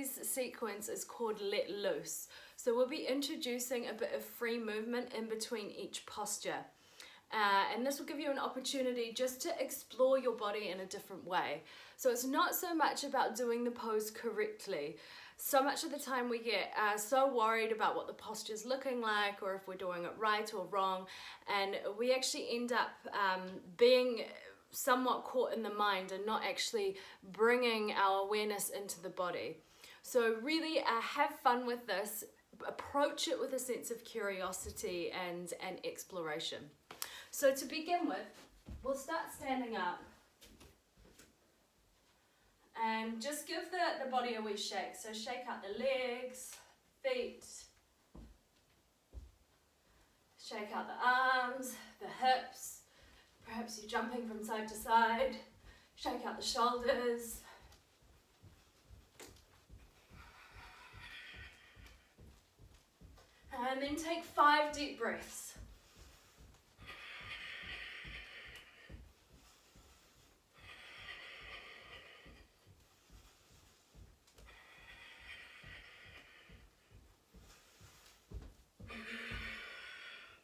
today's sequence is called Let Loose. So we'll be introducing a bit of free movement in between each posture. And this will give you an opportunity just to explore your body in a different way. So it's not so much about doing the pose correctly. So much of the time we get so worried about what the posture's looking like or if we're doing it right or wrong, and we actually end up being somewhat caught in the mind and not actually bringing our awareness into the body. So really have fun with this, approach it with a sense of curiosity and exploration. So to begin with, we'll start standing up and just give the body a wee shake. So shake out the legs, feet, shake out the arms, the hips. Perhaps you're jumping from side to side. Shake out the shoulders. And then take 5 deep breaths.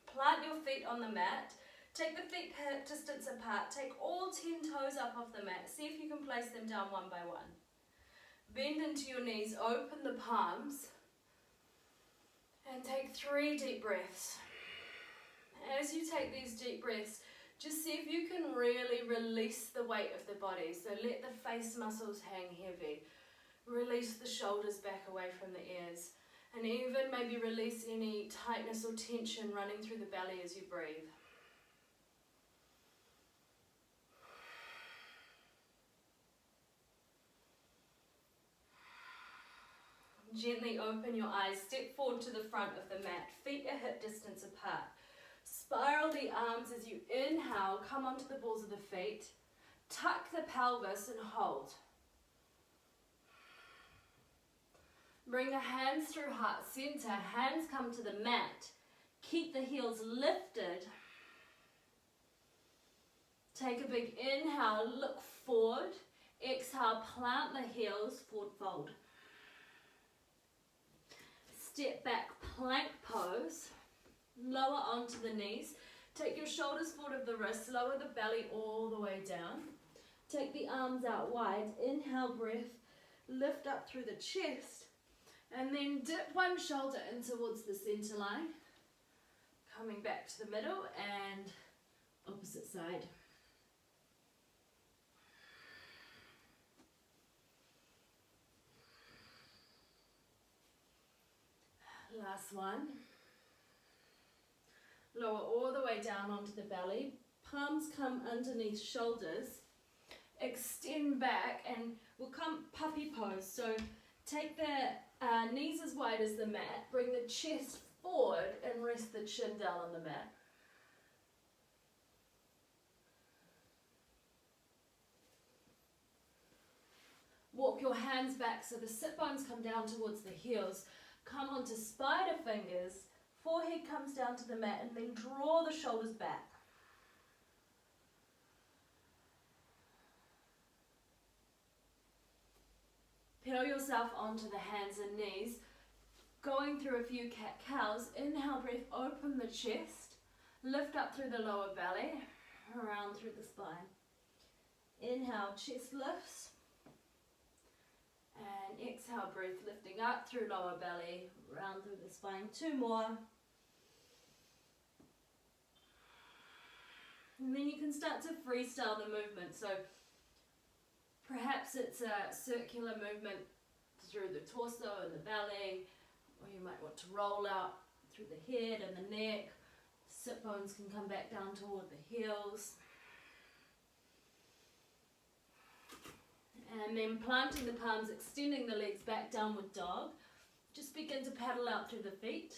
Plant your feet on the mat. Take the feet hip distance apart. Take all 10 toes up off the mat. See if you can place them down one by one. Bend into your knees. Open the palms. And take 3 deep breaths. As you take these deep breaths, just see if you can really release the weight of the body. So let the face muscles hang heavy. Release the shoulders back away from the ears. And even maybe release any tightness or tension running through the belly as you breathe. Gently open your eyes, step forward to the front of the mat, feet are hip distance apart. Spiral the arms as you inhale, come onto the balls of the feet. Tuck the pelvis and hold. Bring the hands through heart center, hands come to the mat. Keep the heels lifted. Take a big inhale, look forward. Exhale, plant the heels, forward fold. Step back, plank pose. Lower onto the knees. Take your shoulders forward of the wrists, lower the belly all the way down. Take the arms out wide, inhale breath, lift up through the chest. And then dip one shoulder in towards the center line. Coming back to the middle and opposite side. Last one. Lower all the way down onto the belly. Palms come underneath shoulders. Extend back and we'll come puppy pose. So take the knees as wide as the mat. Bring the chest forward and rest the chin down on the mat. Walk your hands back so the sit bones come down towards the heels. Come onto spider fingers. Forehead comes down to the mat and then draw the shoulders back. Peel yourself onto the hands and knees. Going through a few cat-cows. Inhale, breath, open the chest. Lift up through the lower belly. Around through the spine. Inhale, chest lifts. And exhale, breath, lifting up through lower belly. Round through the spine. 2 more. And then you can start to freestyle the movement. So perhaps it's a circular movement through the torso and the belly, or you might want to roll out through the head and the neck. Sit bones can come back down toward the heels. And then planting the palms, extending the legs back, downward dog. Just begin to paddle out through the feet.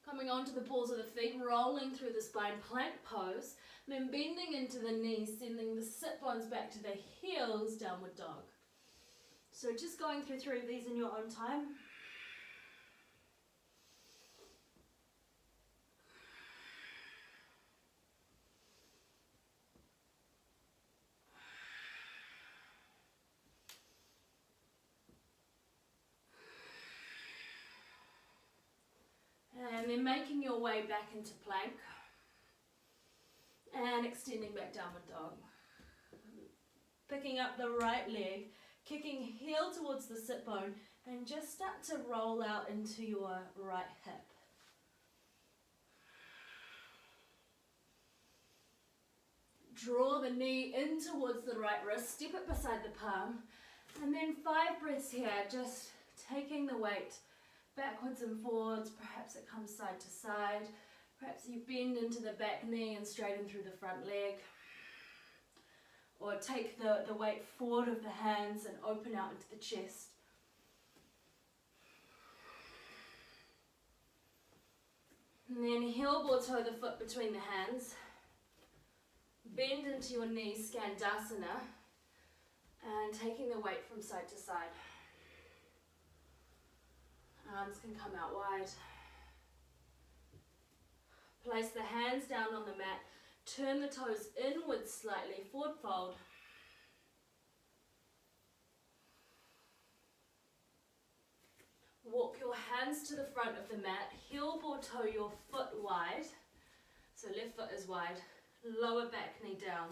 Coming onto the balls of the feet, rolling through the spine, plank pose. Then bending into the knees, sending the sit bones back to the heels, downward dog. So just going through 3 of these in your own time. then making your way back into plank. And extending back downward dog. Picking up the right leg, kicking heel towards the sit bone, and just start to roll out into your right hip. Draw the knee in towards the right wrist, step it beside the palm, and then 5 breaths here, just taking the weight backwards and forwards. Perhaps it comes side to side, perhaps you bend into the back knee and straighten through the front leg, or take the weight forward of the hands and open out into the chest. And then heel ball toe the foot between the hands. Bend into your knees, Skandasana, and taking the weight from side to side. Arms can come out wide. Place the hands down on the mat. Turn the toes inwards slightly, forward fold. Walk your hands to the front of the mat. Heel ball toe your foot wide. So left foot is wide. Lower back knee down.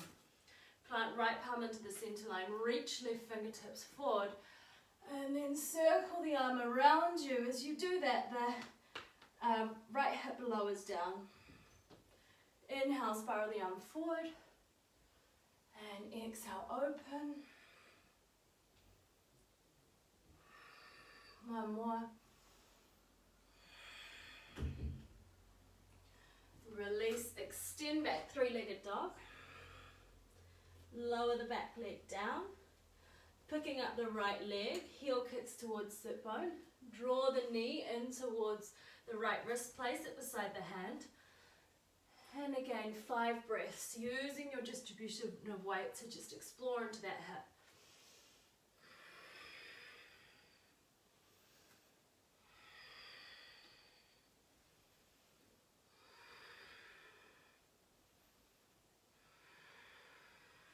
Plant right palm into the center line. Reach left fingertips forward. And then circle the arm around you. As you do that, the right hip lowers down. Inhale, spiral the arm forward. And exhale, open. One more. Release, extend back, 3-legged dog. Lower the back leg down. Picking up the right leg, heel kicks towards sit bone. Draw the knee in towards the right wrist, place it beside the hand. And again, 5 breaths, using your distribution of weight to just explore into that hip.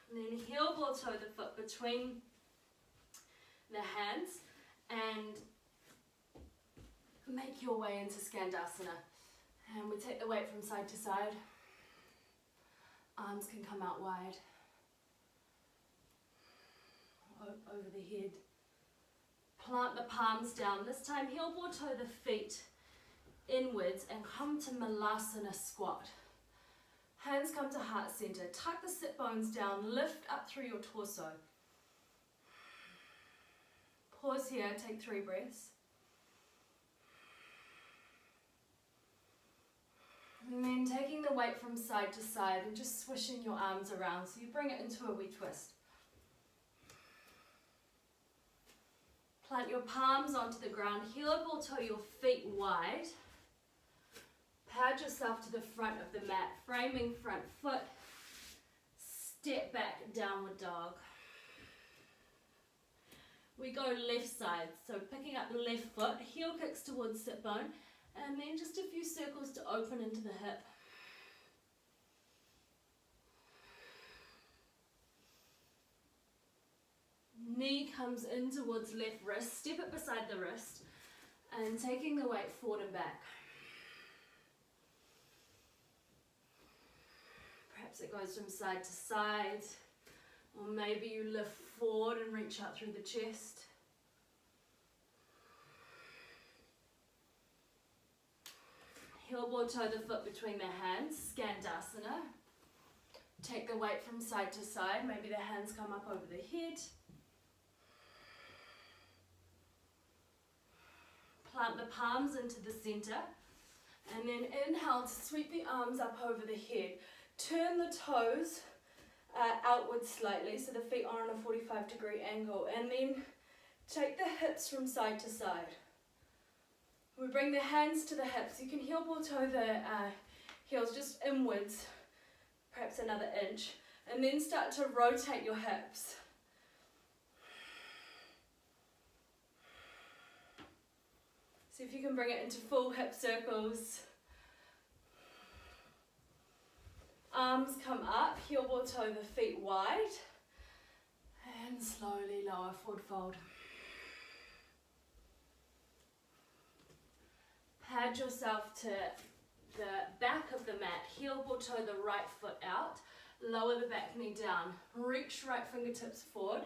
And then heel ball toe the foot between the hands and make your way into Skandasana. And we take the weight from side to side. Arms can come out wide. Over the head. Plant the palms down. This time heel ball toe the feet inwards and come to Malasana squat. Hands come to heart center. Tuck the sit bones down. Lift up through your torso. Pause here. Take 3 breaths. And then taking the weight from side to side and just swishing your arms around. So you bring it into a wee twist. Plant your palms onto the ground. Heel ball toe your feet wide. Pad yourself to the front of the mat, framing front foot. Step back, downward dog. We go left side, so picking up the left foot, heel kicks towards sit bone, and then just a few circles to open into the hip. Knee comes in towards left wrist, step it beside the wrist, and taking the weight forward and back. Perhaps it goes from side to side, or maybe you lift forward and reach out through the chest. Heel ball toe the foot between the hands, Skandasana. Take the weight from side to side, maybe the hands come up over the head. Plant the palms into the center, and then inhale to sweep the arms up over the head. Turn the toes outwards slightly, so the feet are on a 45-degree angle, and then take the hips from side to side. We bring the hands to the hips. You can heel ball toe the heels just inwards, perhaps another inch, and then start to rotate your hips. See if you can bring it into full hip circles. Arms come up, heel ball toe the feet wide, and slowly lower, forward fold. pad yourself to the back of the mat, heel ball toe the right foot out, lower the back knee down, reach right fingertips forward,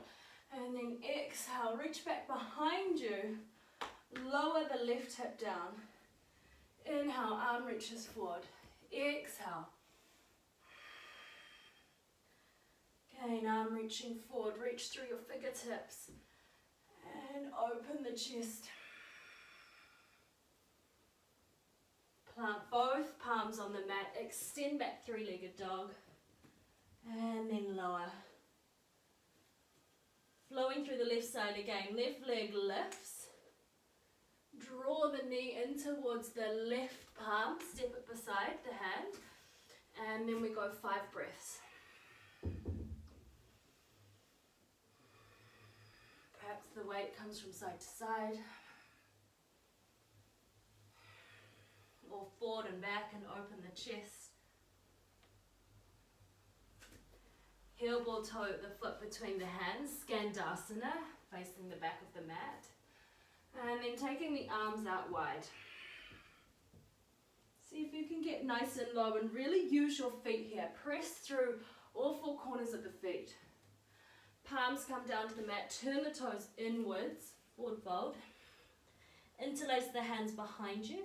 and then exhale, reach back behind you, lower the left hip down, inhale, arm reaches forward, exhale, again, arm reaching forward, reach through your fingertips, and open the chest. Plant both palms on the mat, extend back three-legged dog, and then lower. Flowing through the left side again, left leg lifts, draw the knee in towards the left palm, step it beside the hand, and then we go 5 breaths. Perhaps the weight comes from side to side, or forward and back and open the chest. Heel ball toe the foot between the hands, Skandasana, facing the back of the mat. And then taking the arms out wide. See if you can get nice and low and really use your feet here. Press through all 4 corners of the feet. Palms come down to the mat, turn the toes inwards, forward fold. Interlace the hands behind you.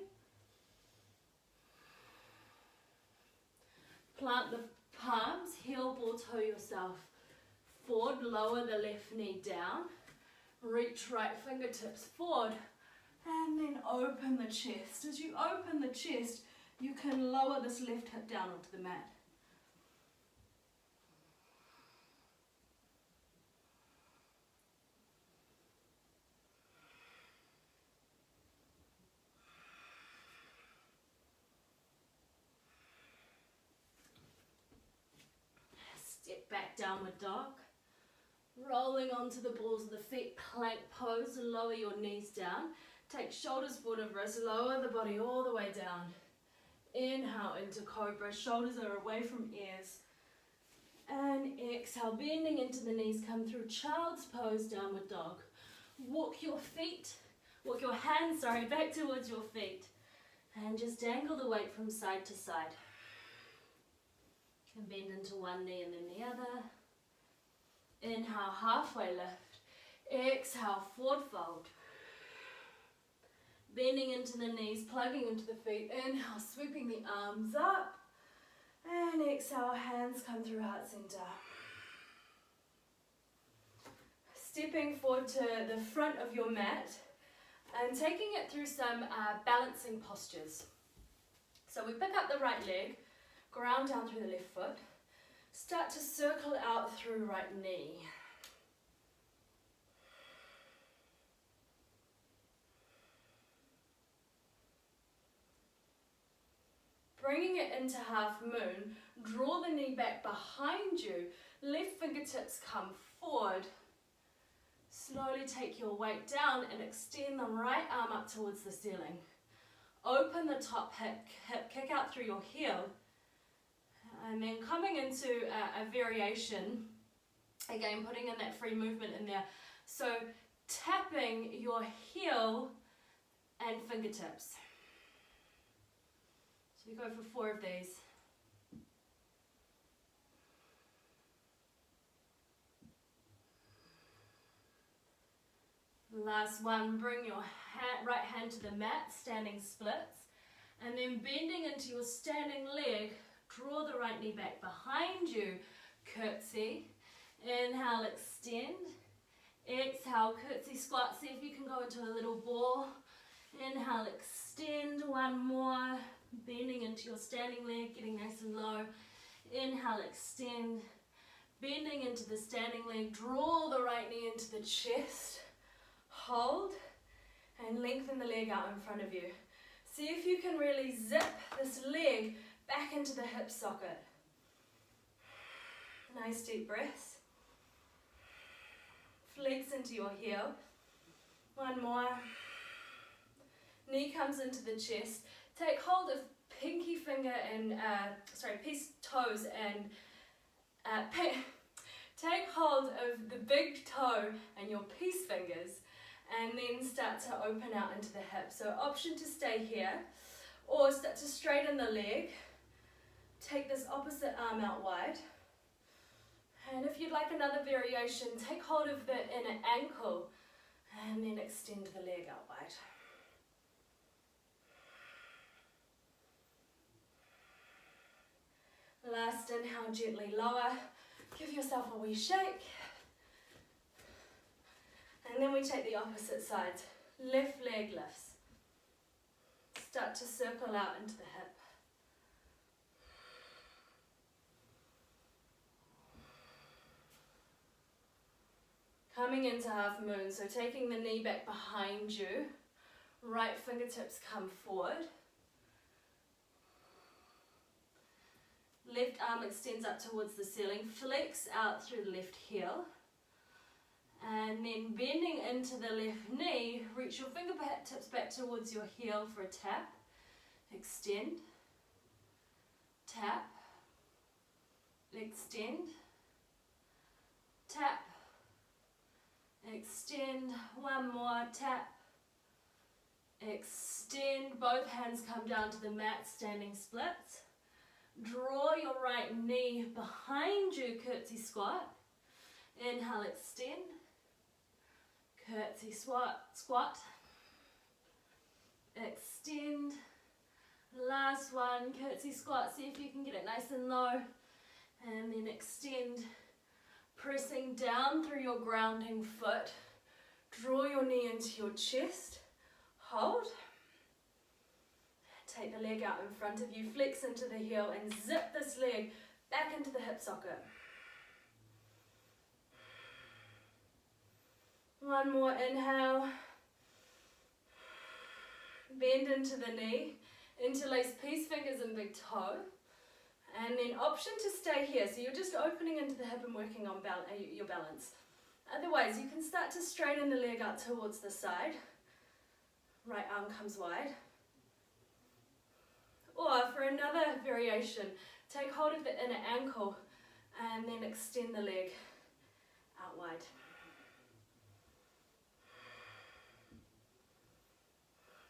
Plant the palms, heel ball toe yourself forward, lower the left knee down, reach right fingertips forward, and then open the chest. As you open the chest, you can lower this left hip down onto the mat. Step back, downward dog. Rolling onto the balls of the feet, plank pose, lower your knees down. Take shoulders forward of wrists, lower the body all the way down. Inhale into cobra, shoulders are away from ears. And exhale, bending into the knees, come through child's pose, downward dog. Walk your hands, back towards your feet. And just dangle the weight from side to side. And bend into one knee and then the other. Inhale, halfway lift. Exhale, forward fold. Bending into the knees, plugging into the feet. Inhale, sweeping the arms up. And exhale, hands come through heart center. Stepping forward to the front of your mat and taking it through some balancing postures. So we pick up the right leg, ground down through the left foot, start to circle out through right knee. Bringing it into half moon, draw the knee back behind you, left fingertips come forward. Slowly take your weight down and extend the right arm up towards the ceiling. Open the top hip, kick out through your heel. And then coming into a variation, again putting in that free movement in there. So tapping your heel and fingertips. So we go for 4 of these. Last one, bring your right hand to the mat, standing splits. And then bending into your standing leg, draw the right knee back behind you, curtsy. Inhale, extend. Exhale, curtsy squat. See if you can go into a little ball. Inhale, extend. One more. Bending into your standing leg, getting nice and low. Inhale, extend. Bending into the standing leg. Draw the right knee into the chest. Hold. And lengthen the leg out in front of you. See if you can really zip this leg back into the hip socket. Nice deep breaths. Flex into your heel. One more. Knee comes into the chest. Take hold of pinky finger and, peace toes and, take hold of the big toe and your peace fingers and then start to open out into the hip. So option to stay here, or start to straighten the leg. Take this opposite arm out wide. And if you'd like another variation, take hold of the inner ankle and then extend the leg out wide. Last inhale, gently lower. Give yourself a wee shake. And then we take the opposite side. Left leg lifts. Start to circle out into the hip. Coming into half moon, so taking the knee back behind you. Right fingertips come forward. Left arm extends up towards the ceiling, flex out through the left heel. And then bending into the left knee, reach your fingertips back towards your heel for a tap. Extend, tap, extend, tap, extend, one more, tap, extend, both hands come down to the mat, standing splits. Draw your right knee behind you, curtsy squat. Inhale, extend. Curtsy squat. Extend. Last one, curtsy squat. See if you can get it nice and low. And then extend. Pressing down through your grounding foot. Draw your knee into your chest. Hold. Take the leg out in front of you, flex into the heel and zip this leg back into the hip socket. One more inhale. Bend into the knee, interlace peace fingers and big toe. And then option to stay here. So you're just opening into the hip and working on your balance. Otherwise, you can start to straighten the leg out towards the side. Right arm comes wide. Or for another variation, take hold of the inner ankle and then extend the leg out wide.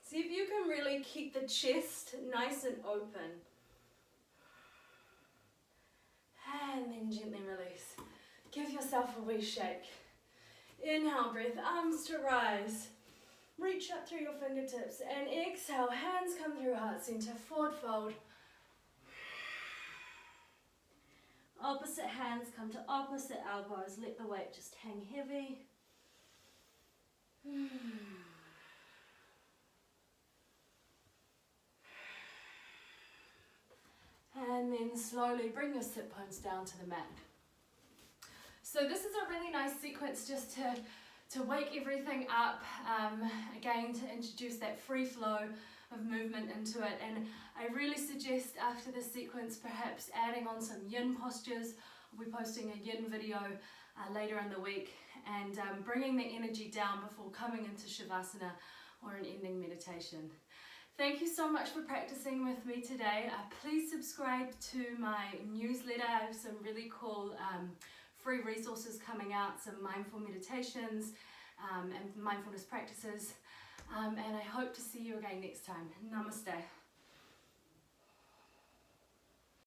See if you can really keep the chest nice and open. And then gently release. Give yourself a wee shake. Inhale, breath, arms to rise. Reach up through your fingertips and exhale, hands come through heart center, forward fold. Opposite hands come to opposite elbows, let the weight just hang heavy. And then slowly bring your sit bones down to the mat. So this is a really nice sequence just to wake everything up, again to introduce that free flow of movement into it. And I really suggest after this sequence perhaps adding on some yin postures. I'll be posting a yin video later in the week, and bringing the energy down before coming into Shavasana or an ending meditation. Thank you so much for practicing with me today. Please subscribe to my newsletter. I have some really cool free resources coming out, some mindful meditations and mindfulness practices. And I hope to see you again next time. Namaste.